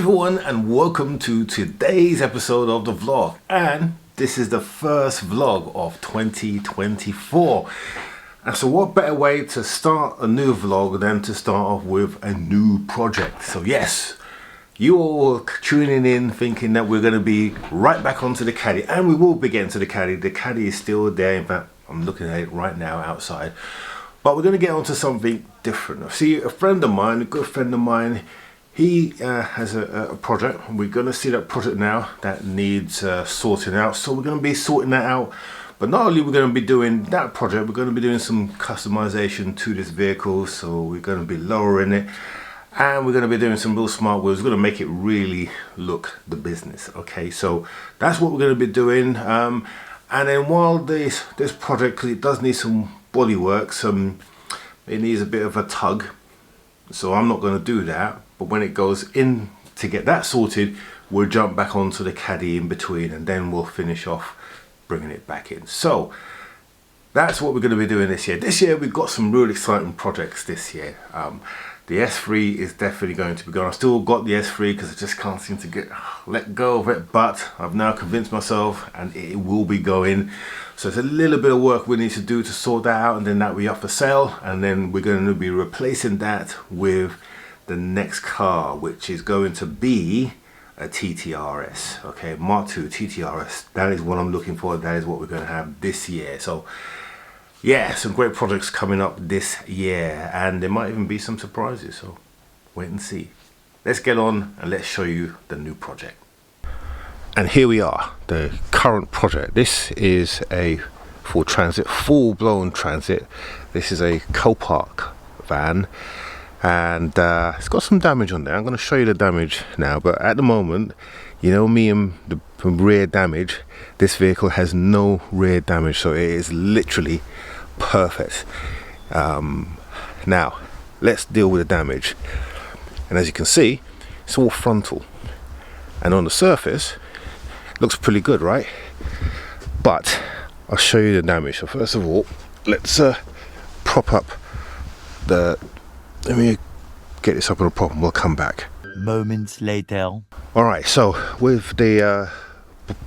everyone, and welcome to today's episode of the vlog. And this is the first vlog of 2024. And so what better way to start a new vlog than to start off with a new project. So yes, you all tuning in thinking that we're going to be right back onto the caddy, and we will be getting to the caddy. The caddy is still there. In fact, I'm looking at it right now outside. But we're going to get onto something different. See, a friend of mine, a good friend of mine, he has a project. We're going to see that project now that needs sorting out. So we're going to be sorting that out. But not only we're going to be doing that project, we're going to be doing some customization to this vehicle. So we're going to be lowering it. And we're going to be doing some real smart wheels. We're going to make it really look the business. Okay, so that's what we're going to be doing. And then while this project, because it does need some body work, it needs a bit of a tug. So I'm not going to do that. But when it goes in to get that sorted, we'll jump back onto the caddy in between, and then we'll finish off bringing it back in. So that's what we're going to be doing this year. This year we've got some really exciting projects this year. The S3 is definitely going to be gone. I've still got the S3 because I just can't seem to let go of it, but I've now convinced myself and it will be going. So it's a little bit of work we need to do to sort that out, and then that will be up for sale, and then we're going to be replacing that with the next car, which is going to be a TTRS. Okay, Mark II TTRS. That is what I'm looking for. That is what we're going to have this year. So yeah, some great projects coming up this year, and there might even be some surprises, so wait and see. Let's get on and let's show you the new project. And here we are, the current project. This is a Ford Transit, full-blown Transit. This is a Copart van, and it's got some damage on there. I'm going to show you the damage now, but at the moment, you know me and the rear damage, this vehicle has no rear damage, so it is literally perfect. Now let's deal with the damage. And as you can see, it's all frontal, and on the surface looks pretty good, right? But I'll show you the damage. So first of all, let's prop up let me get this up on a prop and we'll come back. Moments later. Alright, so with the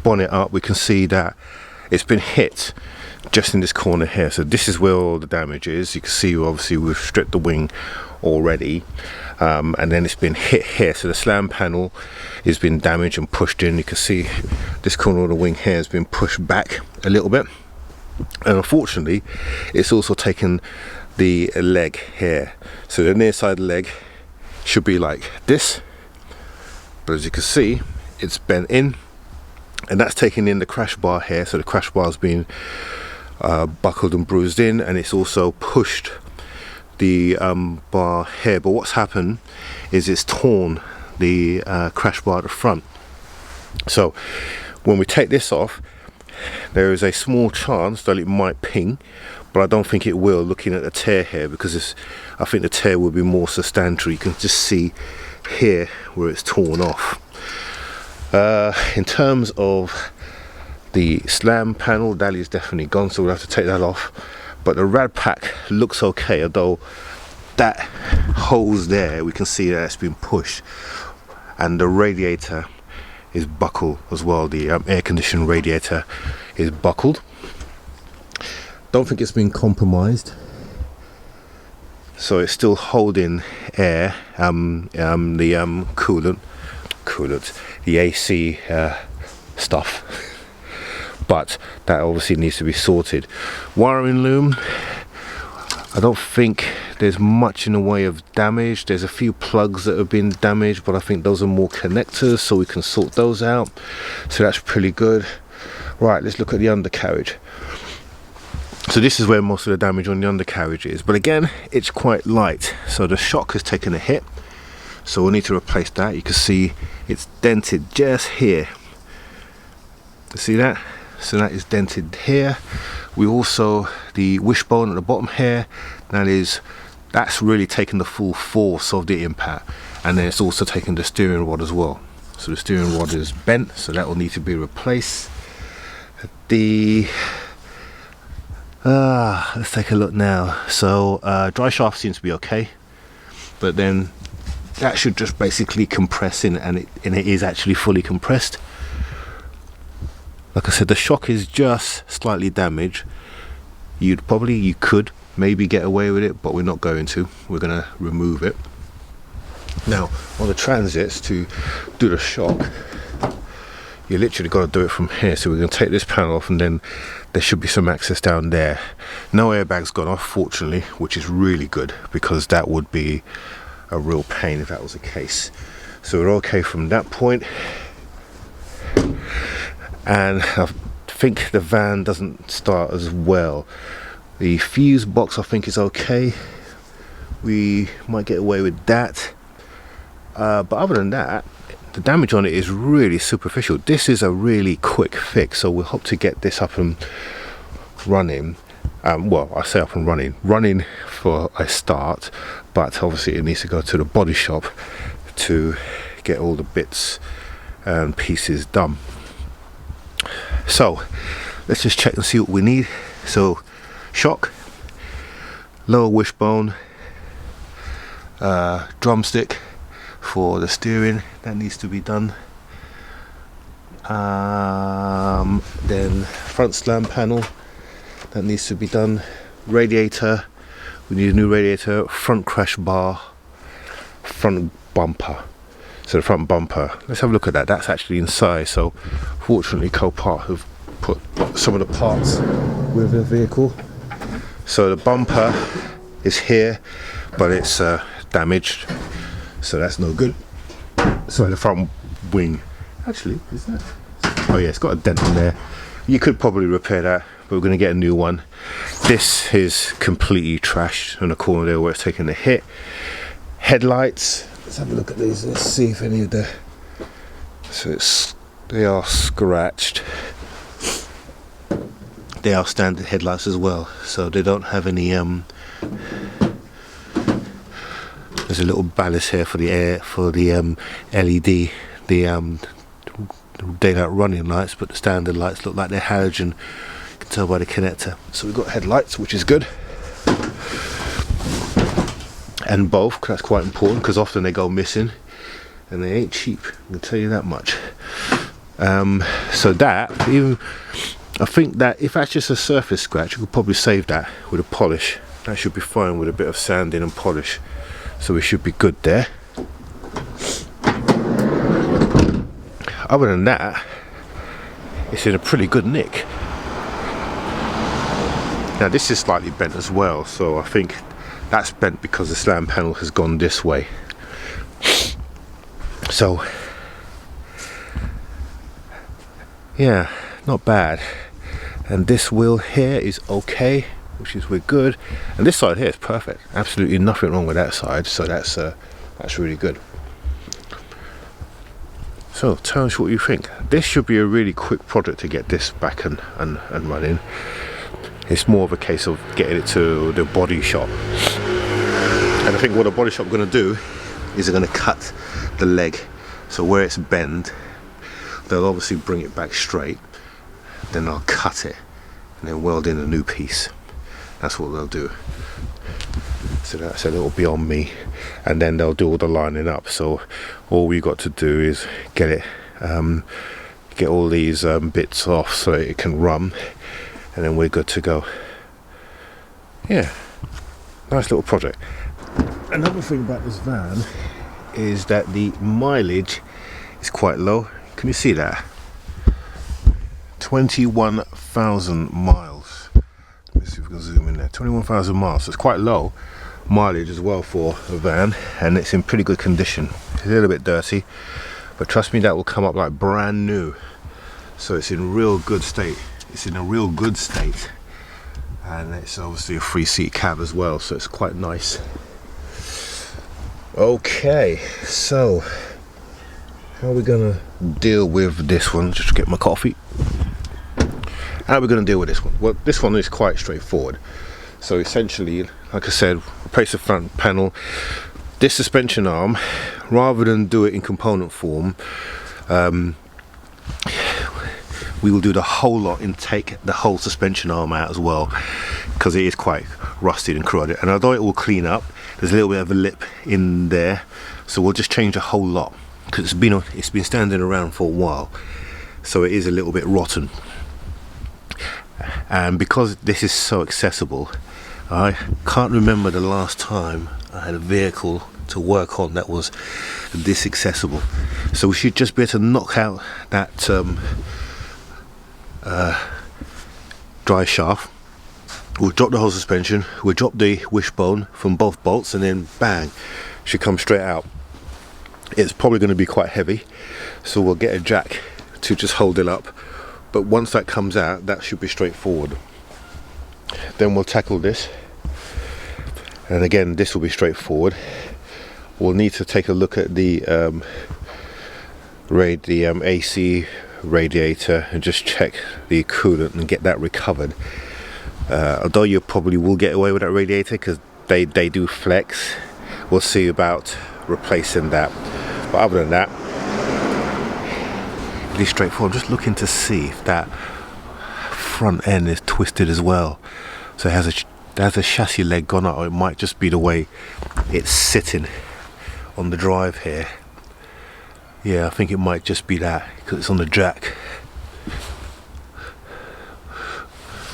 bonnet up, we can see that it's been hit just in this corner here. So this is where all the damage is. You can see obviously we've stripped the wing already, and then it's been hit here. So the slam panel has been damaged and pushed in. You can see this corner of the wing here has been pushed back a little bit, and unfortunately it's also taken the leg here. So the near side leg should be like this, but as you can see, it's bent in, and that's taking in the crash bar here. So the crash bar has been buckled and bruised in, and it's also pushed the bar here. But what's happened is it's torn the crash bar at the front. So when we take this off, there is a small chance that it might ping, but I don't think it will, looking at the tear here, because I think the tear will be more substantial. You can just see here where it's torn off. In terms of the slam panel, that is definitely gone, so we'll have to take that off. But the rad pack looks okay, although that hole's there, we can see that it's been pushed, and the radiator is buckled as well. The air conditioning radiator is buckled. Don't think it's been compromised, so it's still holding air. The coolant, the AC stuff. But that obviously needs to be sorted. Wiring loom, I don't think there's much in the way of damage. There's a few plugs that have been damaged, but I think those are more connectors, so we can sort those out. So that's pretty good. Right, let's look at the undercarriage. So this is where most of the damage on the undercarriage is, but again, it's quite light. So the shock has taken a hit, so we'll need to replace that. You can see it's dented just here. You see that? So that is dented here. We also, the wishbone at the bottom here, that's really taken the full force of the impact, and then it's also taken the steering rod as well. So the steering rod is bent, so that will need to be replaced. Let's take a look now. So dry shaft seems to be okay, but then that should just basically compress in, and it is actually fully compressed. Like I said, the shock is just slightly damaged. You could maybe get away with it, but we're not going to. We're going to remove it. Now, on the transits, to do the shock, you literally got to do it from here. So we're going to take this panel off, and then there should be some access down there. No airbags gone off, fortunately, which is really good, because that would be a real pain if that was the case. So we're okay from that point. And I think the van doesn't start as well. The fuse box I think is okay. We might get away with that. But other than that, the damage on it is really superficial. This is a really quick fix, so we'll hope to get this up and running. Well, I say up and running for a start, but obviously it needs to go to the body shop to get all the bits and pieces done. So let's just check and see what we need. So shock, lower wishbone, drumstick for the steering, that needs to be done. Then front slam panel, that needs to be done. Radiator, we need a new radiator. Front crash bar, front bumper. So the front bumper, let's have a look at that. That's actually inside, so fortunately Copart have put some of the parts with the vehicle. So the bumper is here, but it's damaged, so that's no good. So the front wing, actually, is that? Oh yeah, it's got a dent in there. You could probably repair that, but we're going to get a new one. This is completely trashed in the corner there where it's taking a hit. Headlights, let's have a look at these. Let's see if any of the, so they are scratched. They are standard headlights as well, so they don't have any there's a little ballast here for the LED, the daylight running lights, but the standard lights look like they're halogen. You can tell by the connector. So we've got headlights, which is good, and both, that's quite important, because often they go missing and they ain't cheap, I can tell you that much. So that, even, I think that if that's just a surface scratch, you could probably save that with a polish. That should be fine with a bit of sanding and polish, so we should be good there. Other than that, it's in a pretty good nick. Now this is slightly bent as well, so I think that's bent because the slam panel has gone this way. So yeah, not bad. And this wheel here is okay, which is we're good. And this side here is perfect. Absolutely nothing wrong with that side, so that's really good. So tell us what you think. This should be a really quick project to get this back and running. It's more of a case of getting it to the body shop. And I think what the body shop are going to do is they're going to cut the leg. So where it's bent, they'll obviously bring it back straight. Then they'll cut it and then weld in a new piece. That's what they'll do. So that's a little beyond me. And then they'll do all the lining up. So all we got to do is get it, get all these bits off so it can run, and then we're good to go. Yeah, nice little project. Another thing about this van is that the mileage is quite low. Can you see that? 21,000 miles. Let me see if we can zoom in there. 21,000 miles. So it's quite low mileage as well for a van, and it's in pretty good condition. It's a little bit dirty, but trust me, that will come up like brand new. So it's in real good state. It's in a real good state, and it's obviously a 3-seat cab as well, so it's quite nice. Okay, so how are we gonna deal with this one? Just get my coffee. How are we going to deal with this one? Well, this one is quite straightforward. So essentially, like I said, replace the front panel. This suspension arm, rather than do it in component form, we will do the whole lot and take the whole suspension arm out as well, because it is quite rusted and corroded. And although it will clean up, there's a little bit of a lip in there, So we'll just change a whole lot because it's been standing around for a while, so it is a little bit rotten. And because this is so accessible, I can't remember the last time I had a vehicle to work on that was this accessible. So we should just be able to knock out that drive shaft. We'll drop the whole suspension, we'll drop the wishbone from both bolts, and then bang, should come straight out. It's probably going to be quite heavy, so we'll get a jack to just hold it up, but once that comes out, that should be straightforward. Then we'll tackle this, and again this will be straightforward. We'll need to take a look at the AC radiator and just check the coolant and get that recovered. Although you probably will get away with that radiator because they do flex. We'll see about replacing that, but other than that, really straightforward. I'm just looking to see if that front end is twisted as well, so it has a chassis leg gone up, or it might just be the way it's sitting on the drive here. Yeah, I think it might just be that because it's on the jack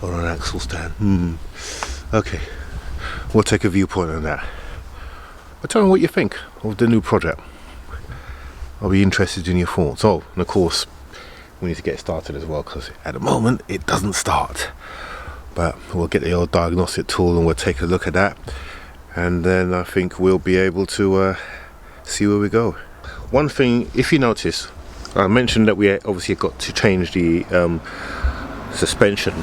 or an axle stand. Okay, we'll take a viewpoint on that. But tell me what you think of the new project. I'll be interested in your thoughts. Oh, and of course we need to get started as well, because at the moment it doesn't start. But we'll get the old diagnostic tool and we'll take a look at that, and then I think we'll be able to see where we go. One thing, if you notice, I mentioned that we obviously got to change the suspension,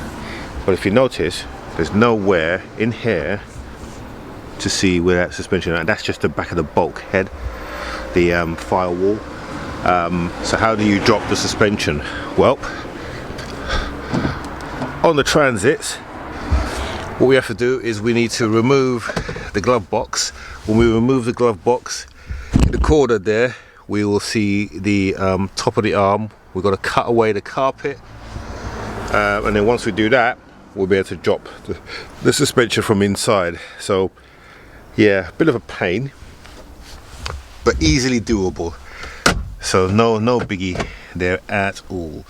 but if you notice, there's nowhere in here to see where that suspension is. That's just the back of the bulkhead, the firewall. So how do you drop the suspension? Well, on the Transits, what we have to do is we need to remove the glove box. When we remove the glove box, in the corner there, we will see the top of the arm. We've got to cut away the carpet, and then once we do that, we'll be able to drop the suspension from inside. So yeah, a bit of a pain, but easily doable. So no biggie there at all.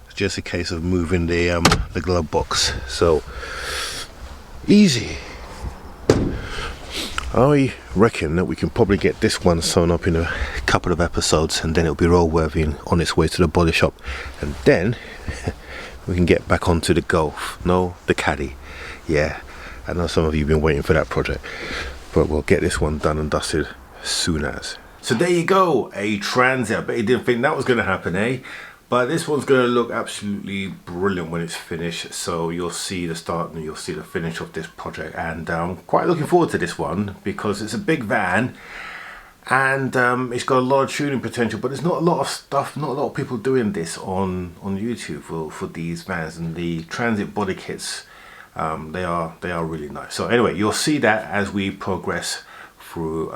It's just a case of moving the glove box. So easy. I reckon that we can probably get this one sewn up in a couple of episodes, and then it'll be roadworthy and on its way to the body shop, and then we can get back onto the Golf. No, the Caddy. Yeah, I know some of you have been waiting for that project, but we'll get this one done and dusted soon as. So there you go, a Transit. I bet you didn't think that was going to happen, eh? But this one's going to look absolutely brilliant when it's finished. So you'll see the start and you'll see the finish of this project. And I'm quite looking forward to this one because it's a big van, and it's got a lot of tuning potential. But there's not a lot of stuff, not a lot of people doing this on YouTube for these vans. And the Transit body kits, they are really nice. So anyway, you'll see that as we progress through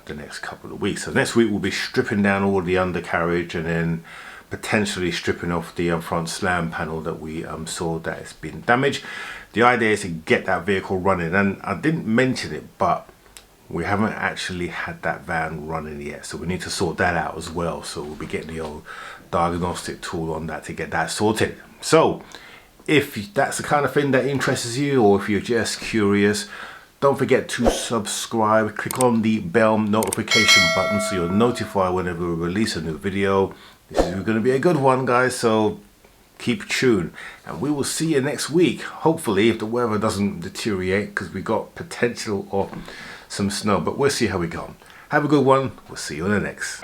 the next couple of weeks. So next week we'll be stripping down all the undercarriage, and then potentially stripping off the front slam panel that we saw that has been damaged. The idea is to get that vehicle running, and I didn't mention it, but we haven't actually had that van running yet, so we need to sort that out as well. So we'll be getting the old diagnostic tool on that to get that sorted. So if that's the kind of thing that interests you, or if you're just curious, don't forget to subscribe. Click on the bell notification button so you're notified whenever we release a new video. This is going to be a good one, guys, so keep tuned, and we will see you next week, hopefully, if the weather doesn't deteriorate, because we got potential of some snow, but we'll see how we go. Have a good one. We'll see you on the next.